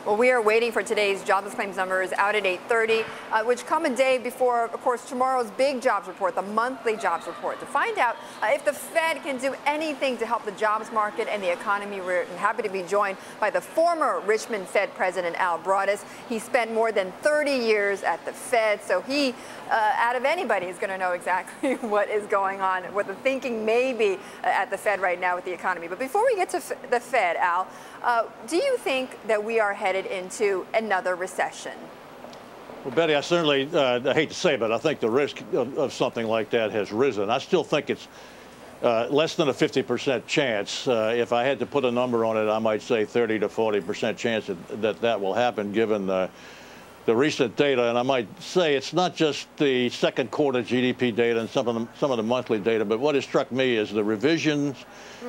Well, we are waiting for today's jobless claims numbers out at 8:30, which come a day before, of course, tomorrow's big jobs report, the monthly jobs report, to find out if the Fed can do anything to help the jobs market and the economy. We're happy to be joined by the former Richmond Fed President, Al Broaddus. He spent more than 30 years at the Fed, so he, out of anybody, is going to know exactly what is going on, what the thinking may be at the Fed right now with the economy. But before we get to the Fed, Al, do you think that we are headed into another recession? Well, Betty, I certainly, I hate to say it, but I think the risk of something like that has risen. I still think it's less than a 50% chance. If I had to put a number on it, I might say 30 to 40% chance that will happen, given the recent data. And I might say it's not just the second quarter GDP data and some of the monthly data, but what has struck me is the revisions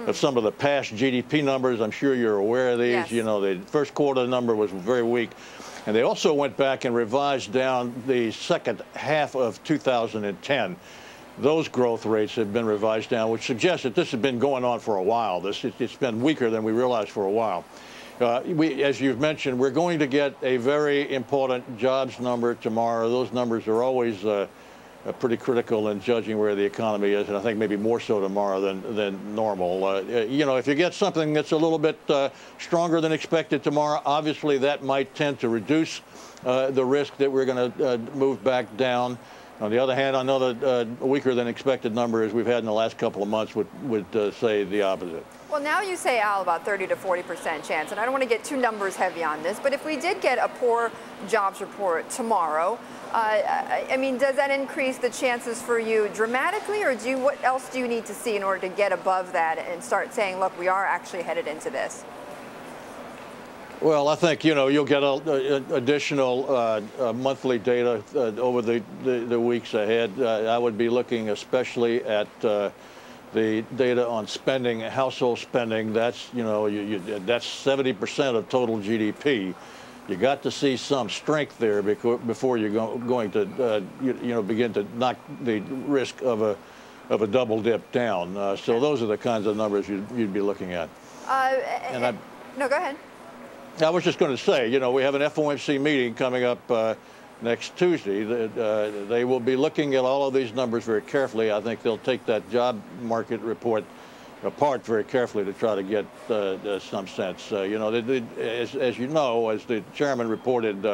of some of the past GDP numbers. I'm sure you're aware of these. Yes. You know, the first quarter number was very weak. And they also went back and revised down the second half of 2010. Those growth rates have been revised down, which suggests that this has been going on for a while. It's been weaker than we realized for a while. As you've mentioned, we're going to get a very important jobs number tomorrow. Those numbers are always pretty critical in judging where the economy is, and I think maybe more so tomorrow than normal. You know, if you get something that's a little bit stronger than expected tomorrow, obviously that might tend to reduce the risk that we're going to move back down. On the other hand, I know that a weaker than expected number, as we've had in the last couple of months, would say the opposite. Well, now you say, Al, about 30 to 40% chance, and I don't want to get too numbers heavy on this, but if we did get a poor jobs report tomorrow, I mean, does that increase the chances for you dramatically, or what else do you need to see in order to get above that and start saying, look, we are actually headed into this? Well, I think, you know, you'll get additional monthly data over the weeks ahead. I would be looking especially at the data on spending, household spending. That's, you know, that's 70% of total GDP. You got to see some strength there before you're going to, you know, begin to knock the risk of a double dip down. So those are the kinds of numbers you'd be looking at. No, go ahead. I was just going to say, you know, we have an FOMC meeting coming up next Tuesday. They will be looking at all of these numbers very carefully. I think they'll take that job market report apart very carefully to try to get some sense. You know, as you know, as the chairman reported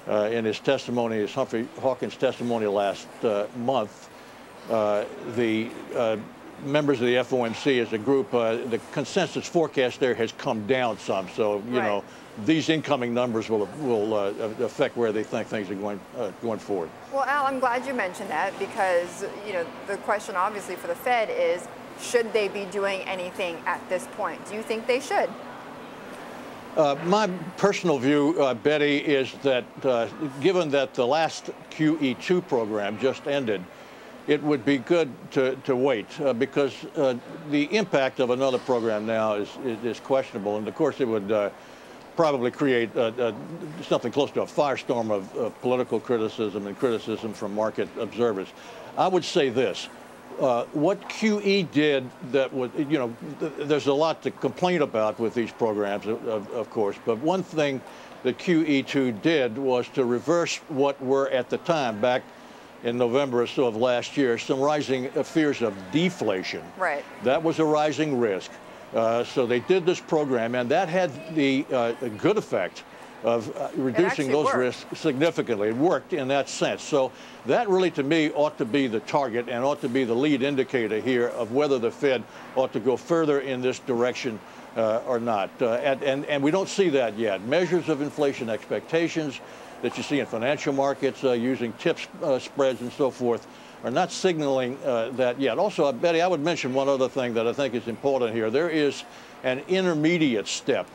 in his testimony, his Humphrey Hawkins testimony last month, the members of the FOMC as a group, the consensus forecast there has come down some. So, you know, these incoming numbers will affect where they think things are going forward. Well, Al, I'm glad you mentioned that because, you know, the question obviously for the Fed is, should they be doing anything at this point? Do you think they should? My personal view, Betty, is that given that the last QE2 program just ended, it would be good to wait because the impact of another program now is questionable. And of course, it would probably create something close to a firestorm of political criticism and criticism from market observers. I would say this. What QE did that would, you know, there's a lot to complain about with these programs, of course, but one thing that QE2 did was to reverse what were at the time, back in November or so of last year, some rising fears of deflation. Right. That was a rising risk. So they did this program, and that had the good effect of reducing those risks significantly. It worked in that sense. So that really, to me, ought to be the target and ought to be the lead indicator here of whether the Fed ought to go further in this direction or not. And we don't see that yet. Measures of inflation expectations that you see in financial markets using TIPS spreads and so forth are not signaling that yet. Also, Betty, I would mention one other thing that I think is important here. There is an intermediate step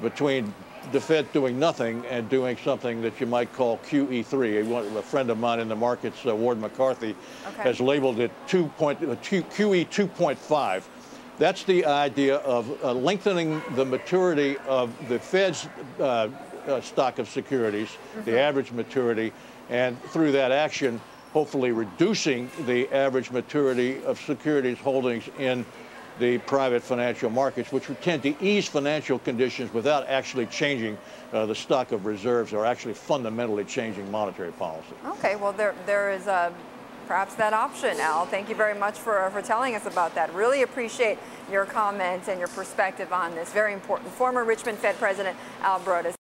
between the Fed doing nothing and doing something that you might call QE3. A friend of mine in the markets, Ward McCarthy, has labeled it QE 2.5. That's the idea of lengthening the maturity of the Fed's stock of securities, the average maturity, and through that action, hopefully reducing the average maturity of securities holdings in the private financial markets, which would tend to ease financial conditions without actually changing the stock of reserves or actually fundamentally changing monetary policy. Okay, well, there is perhaps that option, Al. Thank you very much for telling us about that. Really appreciate your comments and your perspective on this. Very important. Former Richmond Fed President Al Broaddus.